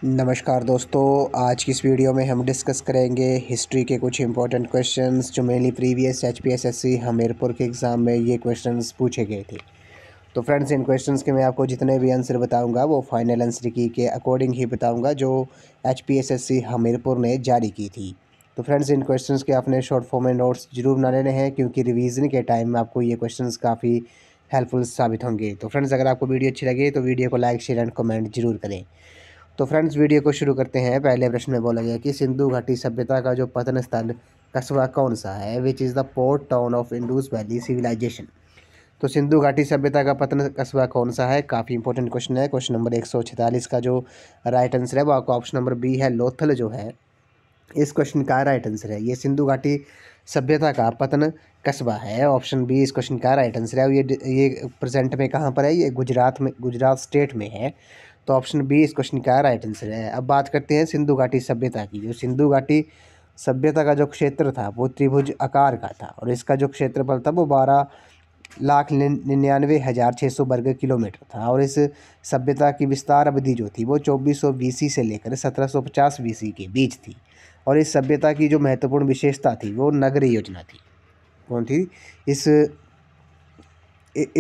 नमस्कार दोस्तों, आज की इस वीडियो में हम डिस्कस करेंगे हिस्ट्री के कुछ इंपॉर्टेंट क्वेश्चंस जो मेनली प्रीवियस एचपीएसएससी हमीरपुर के एग्ज़ाम में ये क्वेश्चंस पूछे गए थे। तो फ्रेंड्स, इन क्वेश्चंस के मैं आपको जितने भी आंसर बताऊंगा वो फाइनल आंसर की के अकॉर्डिंग ही बताऊंगा जो एचपीएसएससी हमीरपुर ने जारी की थी। तो फ्रेंड्स, इन क्वेश्चंस के आपने शॉर्ट फॉर्म में नोट्स जरूर बना लेने हैं क्योंकि रिवीजन के टाइम में आपको ये क्वेश्चंस काफ़ी हेल्पफुल साबित होंगे। तो फ्रेंड्स, अगर आपको वीडियो अच्छी लगे तो वीडियो को लाइक, शेयर एंड कमेंट जरूर करें। तो फ्रेंड्स, वीडियो को शुरू करते हैं। पहले प्रश्न में बोला गया कि सिंधु घाटी सभ्यता का जो पतन स्थल कस्बा कौन सा है, which is the port town of Indus valley civilisation. तो सिंधु घाटी सभ्यता का पतन कस्बा कौन सा है, काफ़ी इंपॉर्टेंट क्वेश्चन है। क्वेश्चन नंबर 146 का जो राइट आंसर है वो आपका ऑप्शन नंबर बी है, लोथल जो है इस क्वेश्चन का राइट आंसर है। ये सिंधु घाटी सभ्यता का पतन कस्बा है, ऑप्शन बी इस क्वेश्चन का राइट आंसर है। और ये प्रेजेंट में कहाँ पर है, ये गुजरात में, गुजरात स्टेट में है। तो ऑप्शन बी इस क्वेश्चन का राइट आंसर है। अब बात करते हैं सिंधु घाटी सभ्यता की। जो सिंधु घाटी सभ्यता का जो क्षेत्र था वो त्रिभुज आकार का था और इसका जो क्षेत्रफल था वो 12,99,600 वर्ग किलोमीटर था। और इस सभ्यता की विस्तार अवधि जो थी वो 2400 बीसी से लेकर 1750 बीसी के बीच थी। और इस सभ्यता की जो महत्वपूर्ण विशेषता थी वो नगरीय योजना थी। कौन थी? इस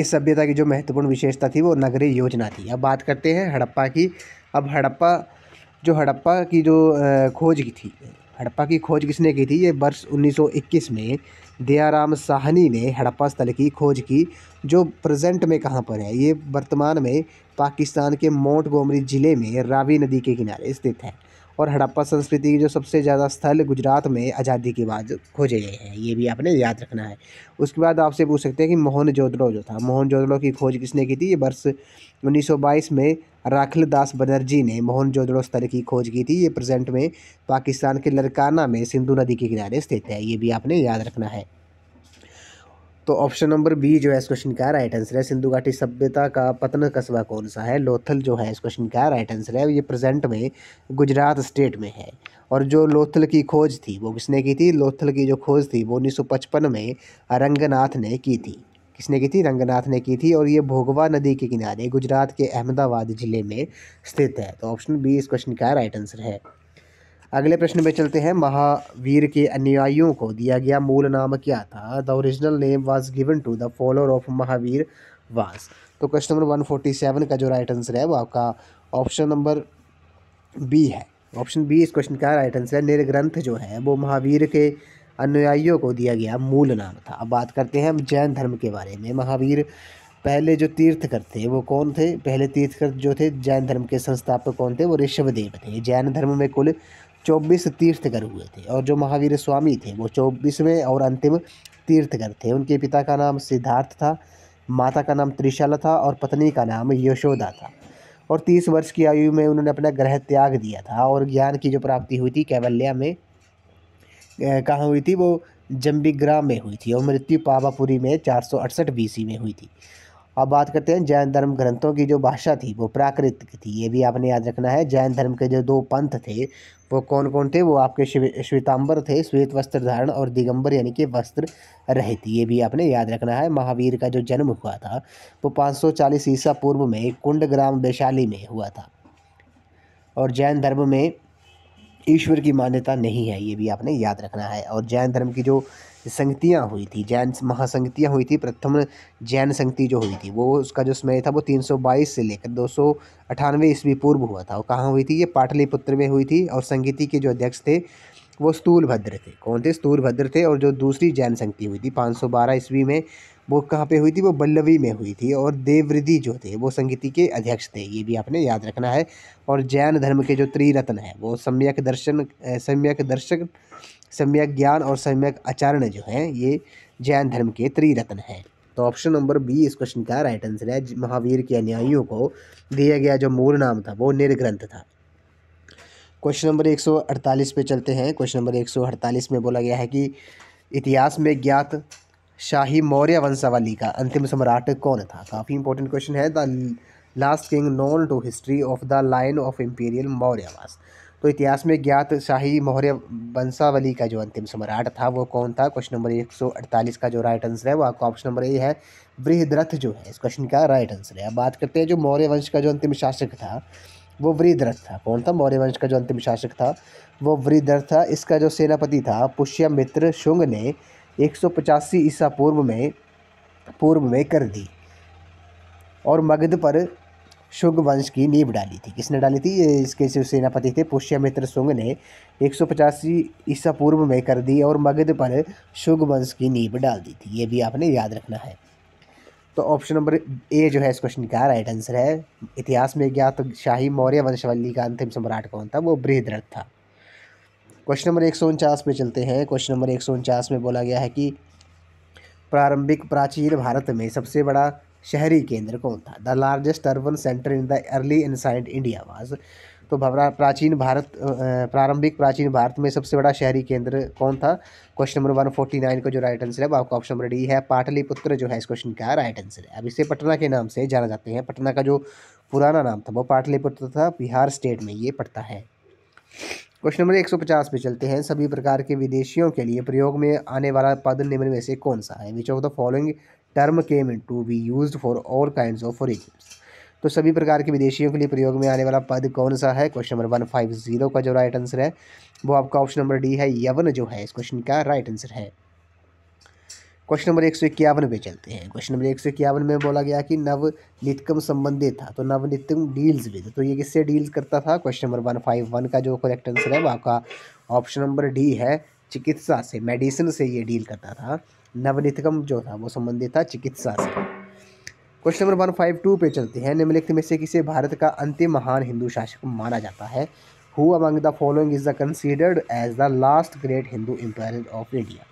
सभ्यता की जो महत्वपूर्ण विशेषता थी वो नगरीय योजना थी। अब बात करते हैं हड़प्पा की। अब हड़प्पा की जो खोज की थी, हड़प्पा की खोज किसने की थी? ये वर्ष 1921 में दयाराम साहनी ने हड़प्पा स्थल की खोज की, जो प्रेजेंट में कहाँ पर है? ये वर्तमान में पाकिस्तान के मोंटगोमरी ज़िले में रावी नदी के किनारे स्थित है। और हड़प्पा संस्कृति की जो सबसे ज़्यादा स्थल गुजरात में आज़ादी के बाद खोजे गए हैं, ये भी आपने याद रखना है। उसके बाद आपसे पूछ सकते हैं कि मोहनजोदड़ो जो था, मोहनजोदड़ो की खोज किसने की थी? ये वर्ष 1922 में राखल दास बनर्जी ने मोहनजोदड़ो स्थल की खोज की थी। ये प्रेजेंट में पाकिस्तान के लरकाना में सिंधु नदी के किनारे स्थित है, ये भी आपने याद रखना है। तो ऑप्शन नंबर बी जो है इस क्वेश्चन का राइट आंसर है। सिंधु घाटी सभ्यता का पतन कस्बा कौन सा है? लोथल जो है इस क्वेश्चन का राइट आंसर है। ये प्रेजेंट में गुजरात स्टेट में है। और जो लोथल की खोज थी वो किसने की थी? लोथल की जो खोज थी वो 1955 में रंगनाथ ने की थी। किसने की थी? रंगनाथ ने की थी। और ये भोगवा नदी के किनारे गुजरात के अहमदाबाद जिले में स्थित है। तो ऑप्शन बी इस क्वेश्चन का राइट आंसर है। अगले प्रश्न में चलते हैं। महावीर के अनुयायियों को दिया गया मूल नाम क्या था? The original name was given to the follower of Mahavir was. तो क्वेश्चन नंबर 147 का जो राइट आंसर है वो आपका ऑप्शन नंबर बी है। ऑप्शन बी इस क्वेश्चन का राइट आंसर है। निर्ग्रंथ जो है वो महावीर के अनुयायियों को दिया गया मूल नाम था। अब बात करते हैं हम जैन धर्म के बारे में। महावीर पहले जो तीर्थकर थे वो कौन थे? पहले तीर्थकर जो थे जैन धर्म के संस्थापक कौन थे? वो ऋषभदेव थे। जैन धर्म में कुल 24 तीर्थकर हुए थे और जो महावीर स्वामी थे वो 24वें और अंतिम तीर्थकर थे। उनके पिता का नाम सिद्धार्थ था, माता का नाम त्रिशला था और पत्नी का नाम यशोदा था। और 30 वर्ष की आयु में उन्होंने अपना ग्रह त्याग दिया था। और ज्ञान की जो प्राप्ति हुई थी कैवल्या में, कहाँ हुई थी? वो जम्बिग्राम में हुई थी। और मृत्यु पावापुरी में 468 बीसी में हुई थी। अब बात करते हैं जैन धर्म ग्रंथों की जो भाषा थी वो प्राकृत थी, ये भी आपने याद रखना है। जैन धर्म के जो दो पंथ थे वो कौन कौन थे? वो आपके श्वेतांबर थे, श्वेत वस्त्र धारण, और दिगंबर यानी कि वस्त्र रहित, ये भी आपने याद रखना है। महावीर का जो जन्म हुआ था वो 540 ईसा पूर्व में कुंडग्राम वैशाली में हुआ था। और जैन धर्म में ईश्वर की मान्यता नहीं है, ये भी आपने याद रखना है। और जैन धर्म की जो संगतियाँ हुई थी, जैन महासंगतियाँ हुई थी, प्रथम जैन संगति जो हुई थी वो उसका जो समय था वो 322 से लेकर 298 ईस्वी पूर्व हुआ था। और कहाँ हुई थी? ये पाटलिपुत्र में हुई थी। और संगति के जो अध्यक्ष थे वो स्थूलभद्र थे। कौन थे? स्थूलभद्र थे। और जो दूसरी जैन संगति हुई थी 512 ईस्वी में, वो कहाँ पे हुई थी? वो बल्लवी में हुई थी। और देववृद्धि जो थे वो संगति के अध्यक्ष थे, ये भी आपने याद रखना है। और जैन धर्म के जो त्रिरत्न हैं वो सम्यक दर्शन, सम्यक दर्शक, सम्यक ज्ञान और सम्यक आचरण जो हैं ये जैन धर्म के त्रिरत्न हैं। तो ऑप्शन नंबर बी इस क्वेश्चन का राइट आंसर है। महावीर के अनुयायियों को दिया गया जो मूल नाम था वो निर्ग्रंथ था। क्वेश्चन नंबर 148 पे चलते हैं। क्वेश्चन नंबर 148 में बोला गया है कि इतिहास में ज्ञात शाही मौर्य वंशावली का अंतिम सम्राट कौन था? काफ़ी इंपॉर्टेंट क्वेश्चन है। The last king known to history of the line of imperial Mauryas. तो इतिहास में ज्ञात शाही मौर्य वंशावली का जो अंतिम सम्राट था वो कौन था? क्वेश्चन नंबर 148 का जो राइट आंसर है वो आपका ऑप्शन नंबर ए है, बृहद्रथ जो है इस क्वेश्चन का राइट आंसर है। अब बात करते हैं जो मौर्य वंश का जो अंतिम शासक था वो वृहद्रथ था। कौन था? मौर्य वंश का जो अंतिम शासक था वो वृहद्रथ था। इसका जो सेनापति था पुष्यमित्र शुंग ने 185 ईसा पूर्व में कर दी और मगध पर शुंग वंश की नींव डाली थी। किसने डाली थी? ये इसके जो सेनापति थे पुष्यमित्र शुंग ने 185 ईसा पूर्व में कर दी और मगध पर शुंग वंश की नींव डाल दी थी। ये भी आपने याद रखना है। तो ऑप्शन नंबर ए जो है इस क्वेश्चन का राइट आंसर है। इतिहास में ज्ञात शाही मौर्य वंशावली का अंतिम सम्राट कौन था? वो बृहद्रथ था। क्वेश्चन नंबर 149 पे चलते हैं। क्वेश्चन नंबर 149 में बोला गया है कि प्रारंभिक प्राचीन भारत में सबसे बड़ा शहरी केंद्र कौन था? The largest urban centre in the early ancient India was. तो प्रारंभिक प्राचीन भारत में सबसे बड़ा शहरी केंद्र कौन था? क्वेश्चन नंबर 149 का जो राइट आंसर है वो आपका ऑप्शन नंबर डी है, पाटलिपुत्र जो है इस क्वेश्चन का राइट आंसर है। अब इसे पटना के नाम से जाना जाते हैं। पटना का जो पुराना नाम था वो पाटलिपुत्र था, बिहार स्टेट में ये पड़ता है। क्वेश्चन नंबर 150 पे चलते हैं। सभी प्रकार के विदेशियों के लिए प्रयोग में आने वाला पद निम्न में से कौन सा है? Which of the following term came in to be use for all kind of origins. तो सभी प्रकार के विदेशियों के लिए प्रयोग में आने वाला पद कौन सा है? क्वेश्चन नंबर 150 का जो राइट आंसर है वो आपका ऑप्शन नंबर डी है, यवन जो है इस क्वेश्चन का राइट आंसर है। क्वेश्चन नंबर 151 पे चलते हैं। क्वेश्चन नंबर 151 में बोला गया कि नवनीतकम संबंधित था। तो नवनीतम डील्स विद, तो ये किससे डील्स करता था? क्वेश्चन नंबर 151 का जो करेक्ट आंसर है वो आपका ऑप्शन नंबर डी है, चिकित्सा से, मेडिसिन से ये डील करता था। नवनीतकम जो था वो संबंधित था चिकित्सा से। क्वेश्चन नंबर 152 पे चलते हैं। निम्नलिखित में से किसे भारत का अंतिम महान हिंदू शासक माना जाता है? Who among the following is the considered as the last great Hindu empire of India.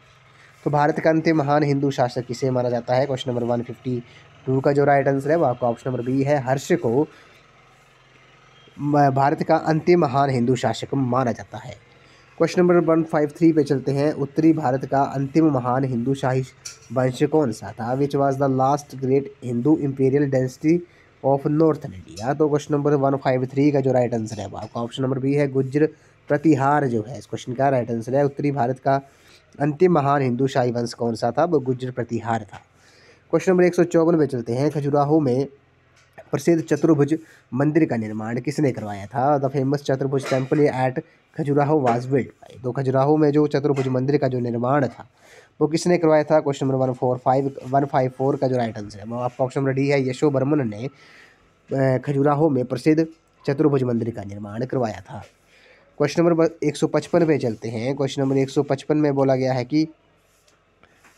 तो भारत का अंतिम महान हिंदू शासक किसे माना जाता है? क्वेश्चन नंबर 152 का जो राइट आंसर है वो आपका ऑप्शन नंबर बी है, हर्ष को भारत का अंतिम महान हिंदू शासक माना जाता है। क्वेश्चन नंबर 153 पे चलते हैं। उत्तरी भारत का अंतिम महान हिंदू शाही वंश कौन सा था? Which was the last great Hindu imperial dynasty of northern India. तो क्वेश्चन नंबर 153 का जो राइट आंसर है वो आपका ऑप्शन नंबर बी है, गुर्जर प्रतिहार जो है इस क्वेश्चन का राइट आंसर है। उत्तरी भारत का अंतिम महान हिंदू शाही वंश कौन सा था? वो गुर्जर प्रतिहार था। क्वेश्चन नंबर 154 पे चलते हैं। खजुराहो में प्रसिद्ध चतुर्भुज मंदिर का निर्माण किसने करवाया था? द फेमस चतुर्भुज temple at Khajuraho was built by. तो खजुराहो में जो चतुर्भुज मंदिर का जो निर्माण था वो किसने करवाया था? क्वेश्चन नंबर 154 का जो राइट आंसर है वो आपका ऑप्शन नंबर डी है, यशोवर्मन ने खजुराहो में प्रसिद्ध चतुर्भुज मंदिर का निर्माण करवाया था। क्वेश्चन नंबर 155 पे चलते हैं। क्वेश्चन नंबर 155 में बोला गया है कि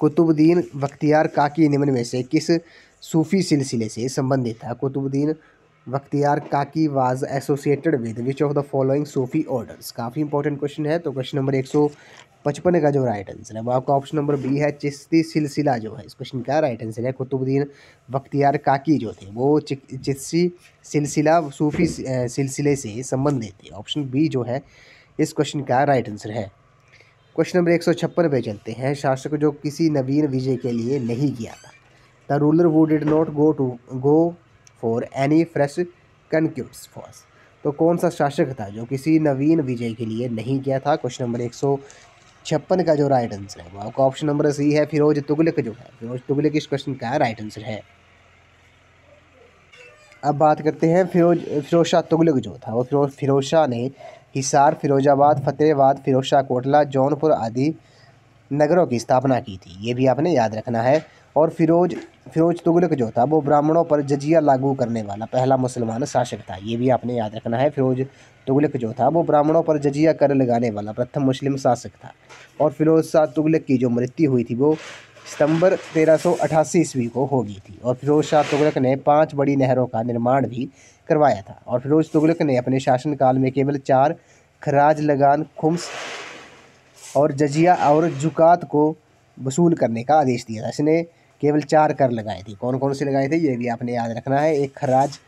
कुतुबुद्दीन बख्तियार काकी निम्न में से किस सूफी सिलसिले से संबंधित था? कुतुबुद्दीन बख्तियार काकी was associated with which of the following Sufi orders. काफ़ी इंपॉर्टेंट क्वेश्चन है। तो क्वेश्चन नंबर 155 का जो राइट आंसर है वो आपका ऑप्शन नंबर बी है, चिश्ती सिलसिला जो है इस क्वेश्चन का राइट आंसर है। कुतुबुद्दीन बख्तियार काकी जो थे वो चिश्ती सिलसिला सूफी सिलसिले से संबंधित थे। ऑप्शन बी जो है इस क्वेश्चन का राइट आंसर है। क्वेश्चन नंबर 156 पे चलते हैं। शासक जो किसी नवीन विजय के लिए नहीं गया था। The ruler who did not go for any fresh conquests forces. तो कौन सा शासक था जो किसी नवीन विजय के लिए नहीं गया था? क्वेश्चन नंबर 156 का जो राइट आंसर है वो आपका ऑप्शन नंबर सी है, फिरोज तुगलक जो है। फिरोज तुगलक इस क्वेश्चन का राइट आंसर है। अब बात करते हैं फिरोज शाह तुगलक जो था वो फिरोज शाह ने हिसार, फिरोजाबाद, फतेहाबाद, फिरोज शाह कोटला, जौनपुर आदि नगरों की स्थापना की थी। ये भी आपने याद रखना है। और फिरोज तुगलक जो था वो ब्राह्मणों पर जजिया लागू करने वाला पहला मुसलमान शासक था। ये भी आपने याद रखना है। फिरोज तुगलक जो था वो ब्राह्मणों पर जजिया कर लगाने वाला प्रथम मुस्लिम शासक था। और फिरोज शाह तुगलक की जो मृत्यु हुई थी वो सितंबर 1388 ईस्वी को हो गई थी। और फिरोज शाह तुगलक ने 5 बड़ी नहरों का निर्माण भी करवाया था। और फिरोज तुगलक ने अपने शासनकाल में केवल 4 खराज, लगान, खुम्स और जजिया और जुकात को वसूल करने का आदेश दिया था। इसने केवल 4 कर लगाए थे। कौन कौन से लगाए थे ये भी आपने याद रखना है। एक खराज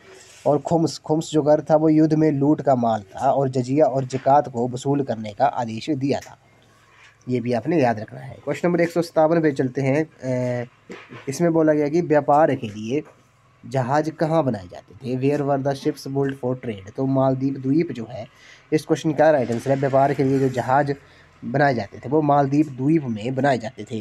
और खुम्स जो कर था वो युद्ध में लूट का माल था, और जजिया और जकात को वसूल करने का आदेश दिया था। ये भी आपने याद रखना है। क्वेश्चन नंबर 157 पे चलते हैं। इसमें बोला गया कि व्यापार के लिए जहाज कहाँ बनाए जाते थे? Where were the ships built for trade. तो मालदीव द्वीप जो है इस क्वेश्चन का राइट आंसर है। व्यापार के लिए जो जहाज बनाए जाते थे वो मालदीव द्वीप में बनाए जाते थे।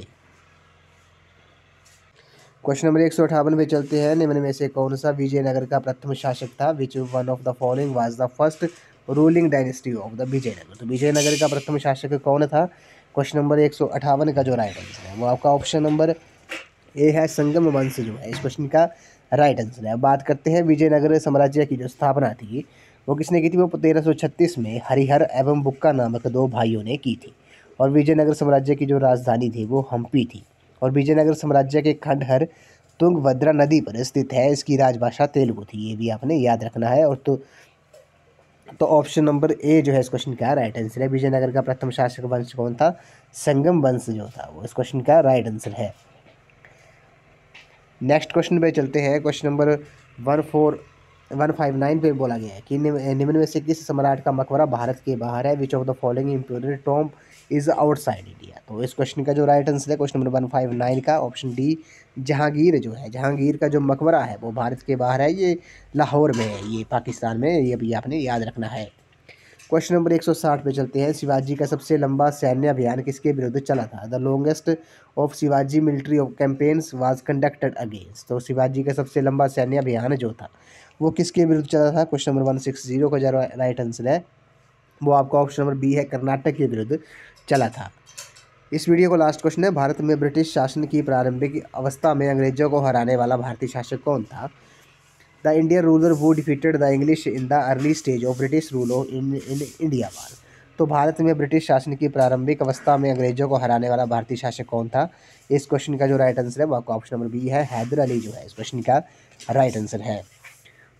क्वेश्चन नंबर 158 पे चलते हैं। निम्न में से कौन सा विजयनगर का प्रथम शासक था? Which one of the following was the first ruling dynasty of the Vijayanagar? तो विजयनगर का प्रथम शासक कौन था? क्वेश्चन नंबर 158 का जो राइट आंसर है वो आपका ऑप्शन नंबर ए है, संगम वंश जो है इस क्वेश्चन का राइट आंसर है। बात करते हैं विजयनगर साम्राज्य की जो स्थापना थी वो किसने की थी? वो 1336 में हरिहर एवं बुक्का नामक दो भाइयों ने की थी। और विजयनगर साम्राज्य की जो राजधानी थी वो हम्पी थी। और विजयनगर साम्राज्य के खंडहर तुंगभद्रा नदी पर स्थित है। इसकी राजभाषा तेलुगु थी, ये भी आपने याद रखना है। और तो ऑप्शन नंबर ए जो है इस क्वेश्चन का राइट आंसर है। विजयनगर का प्रथम शासक वंश कौन था? संगम वंश जो था वो इस क्वेश्चन का राइट आंसर है। नेक्स्ट क्वेश्चन पे चलते हैं। क्वेश्चन नंबर 14159 पे बोला गया है कि निम्न में से किस सम्राट का मकबरा भारत के बाहर है? Which of the following important tomb is outside India? तो इस क्वेश्चन का जो राइट आंसर है क्वेश्चन नंबर 159 का ऑप्शन डी, जहांगीर जो है, जहांगीर का जो मकबरा है वो भारत के बाहर है। ये लाहौर में है, ये पाकिस्तान में, ये भी आपने याद रखना है। क्वेश्चन नंबर 160 पे चलते हैं। शिवाजी का सबसे लंबा सैन्य अभियान किसके विरुद्ध चला था? The longest of Shivaji military of campaigns was conducted against? तो शिवाजी का सबसे लंबा सैन्य अभियान जो था वो किसके विरुद्ध चला था? क्वेश्चन नंबर 160 का जो राइट आंसर है वो आपका ऑप्शन नंबर बी है, कर्नाटक के विरुद्ध चला था। इस वीडियो को लास्ट क्वेश्चन है। भारत में ब्रिटिश शासन की प्रारंभिक अवस्था में अंग्रेजों को हराने वाला भारतीय शासक कौन था? द इंडियन रूलर वो defeated the English in the early stage of British rule in India वार? तो भारत में ब्रिटिश शासन की प्रारंभिक अवस्था में अंग्रेजों को हराने वाला भारतीय शासक कौन था? इस क्वेश्चन का जो राइट आंसर है वो आपका ऑप्शन नंबर बी है, हैदर अली जो है इस क्वेश्चन का राइट आंसर है।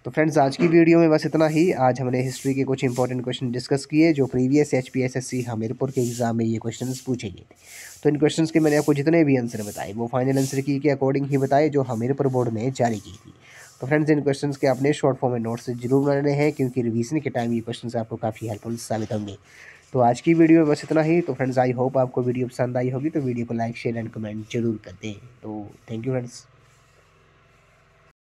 तो फ्रेंड्स आज की वीडियो में बस इतना ही। आज हमने हिस्ट्री के कुछ इंपॉर्टेंट क्वेश्चन डिस्कस किए जो प्रीवियस HPSSC हमीरपुर के एग्जाम में ये क्वेश्चंस पूछे गए थे। तो इन क्वेश्चंस के मैंने आपको जितने भी आंसर बताए वो फाइनल आंसर की के अकॉर्डिंग ही बताए जो हमीरपुर बोर्ड ने जारी की थी। तो फ्रेंड्स इन क्वेश्चंस के अपने शॉर्ट फॉर्म में नोट्स जरूर बनाने हैं क्योंकि रिवीजन के टाइम ये क्वेश्चंस आपको काफ़ी हेल्पफुल साबित होंगे। तो आज की वीडियो में बस इतना ही। तो फ्रेंड्स आई होप आपको वीडियो पसंद आई होगी, तो वीडियो को लाइक शेयर एंड कमेंट जरूर कर दें। तो थैंक यू फ्रेंड्स।